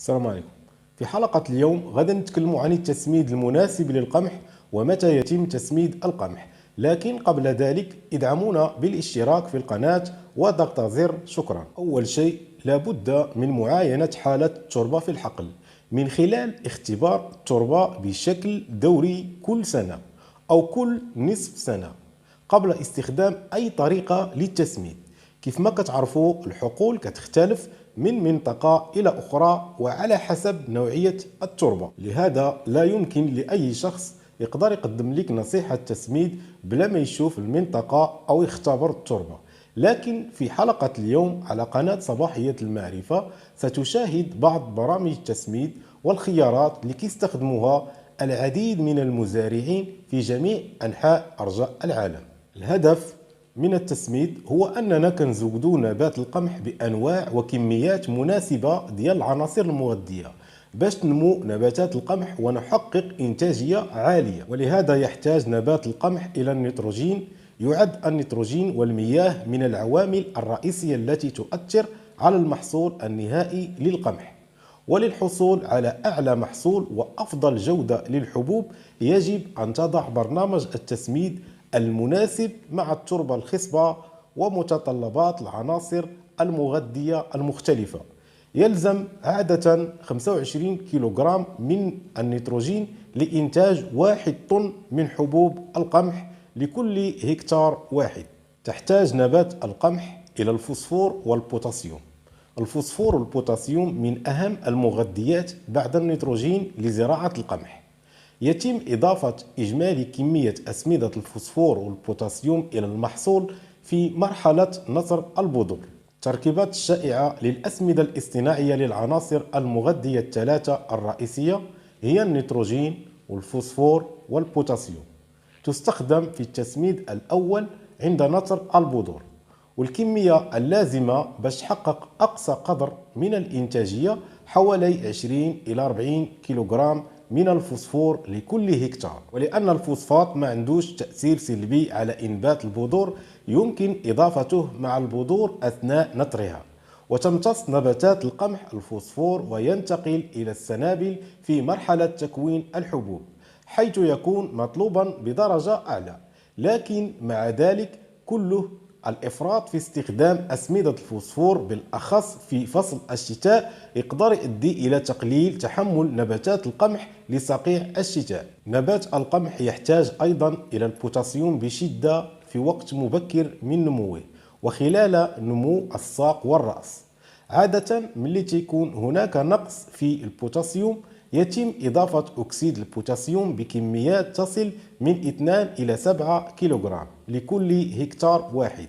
السلام عليكم. في حلقة اليوم غدا نتكلم عن التسميد المناسب للقمح ومتى يتم تسميد القمح، لكن قبل ذلك ادعمونا بالاشتراك في القناة وضغط زر شكرا. أول شيء لابد من معاينة حالة التربة في الحقل من خلال اختبار التربة بشكل دوري كل سنة أو كل نصف سنة قبل استخدام أي طريقة للتسميد. كيف ما كتعرفوا الحقول كتختلف من منطقة إلى أخرى وعلى حسب نوعية التربة، لهذا لا يمكن لأي شخص يقدر يقدم لك نصيحة تسميد بلا ما يشوف المنطقة أو يختبر التربة. لكن في حلقة اليوم على قناة صباحية المعرفة ستشاهد بعض برامج التسميد والخيارات اللي كيستخدموها العديد من المزارعين في جميع أنحاء أرجاء العالم. الهدف من التسميد هو أننا كنزودو نبات القمح بأنواع وكميات مناسبة ديال العناصر المغذية باش تنمو نباتات القمح ونحقق إنتاجية عالية. ولهذا يحتاج نبات القمح إلى النيتروجين. يعد النيتروجين والمياه من العوامل الرئيسية التي تؤثر على المحصول النهائي للقمح. وللحصول على أعلى محصول وأفضل جودة للحبوب يجب أن تضع برنامج التسميد المناسب مع التربة الخصبة ومتطلبات العناصر المغذية المختلفة. يلزم عادة 25 كيلوغرام من النيتروجين لإنتاج 1 طن من حبوب القمح لكل هكتار واحد. تحتاج نبات القمح إلى الفوسفور والبوتاسيوم. الفوسفور والبوتاسيوم من أهم المغذيات بعد النيتروجين لزراعة القمح. يتم إضافة إجمالي كمية أسمدة الفوسفور والبوتاسيوم إلى المحصول في مرحلة نصر البذور. التركيبات الشائعة للأسمدة الاصطناعية للعناصر المغذية الثلاثة الرئيسية هي النيتروجين والفوسفور والبوتاسيوم. تستخدم في التسميد الأول عند نصر البذور، والكمية اللازمة باش تحقق أقصى قدر من الإنتاجية حوالي 20 إلى 40 كيلوغرام من الفوسفور لكل هكتار. ولأن الفوسفات ما عندوش تأثير سلبي على إنبات البذور يمكن إضافته مع البذور أثناء نطرها، وتمتص نباتات القمح الفوسفور وينتقل إلى السنابل في مرحلة تكوين الحبوب، حيث يكون مطلوبا بدرجة أعلى. لكن مع ذلك كله الإفراط في استخدام أسمدة الفوسفور بالأخص في فصل الشتاء يقدر يؤدي إلى تقليل تحمل نباتات القمح لصقيع الشتاء. نبات القمح يحتاج أيضا إلى البوتاسيوم بشدة في وقت مبكر من نموه وخلال نمو الساق والرأس. عادة ملي تيكون هناك نقص في البوتاسيوم يتم إضافة أكسيد البوتاسيوم بكميات تصل من 2 إلى 7 كيلوغرام لكل هكتار واحد،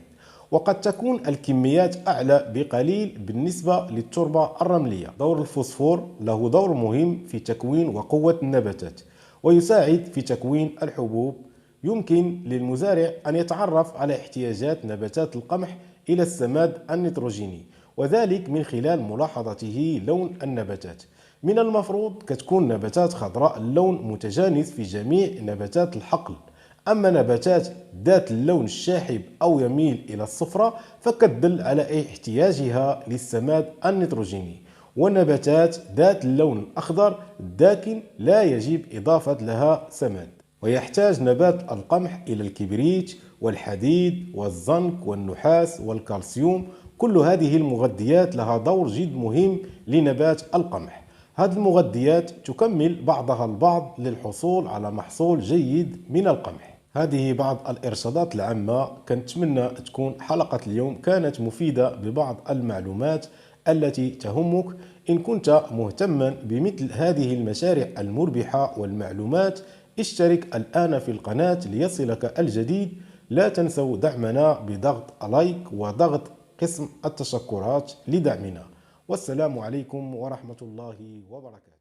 وقد تكون الكميات أعلى بقليل بالنسبة للتربة الرملية. دور الفوسفور له دور مهم في تكوين وقوة النباتات ويساعد في تكوين الحبوب. يمكن للمزارع أن يتعرف على احتياجات نباتات القمح إلى السماد النيتروجيني، وذلك من خلال ملاحظته لون النباتات. من المفروض كتكون نباتات خضراء اللون متجانس في جميع نباتات الحقل، أما نباتات ذات اللون الشاحب أو يميل إلى الصفرة فكتدل على احتياجها للسماد النيتروجيني. والنباتات ذات اللون الأخضر الداكن لا يجب إضافة لها سماد. ويحتاج نبات القمح إلى الكبريت والحديد والزنك والنحاس والكالسيوم. كل هذه المغذيات لها دور جد مهم لنبات القمح. هذه المغذيات تكمل بعضها البعض للحصول على محصول جيد من القمح. هذه بعض الإرشادات العامة. كنتمنى تكون حلقة اليوم كانت مفيدة ببعض المعلومات التي تهمك. إن كنت مهتما بمثل هذه المشاريع المربحة والمعلومات اشترك الآن في القناة ليصلك الجديد. لا تنسوا دعمنا بضغط لايك وضغط قسم التشكرات لدعمنا. والسلام عليكم ورحمة الله وبركاته.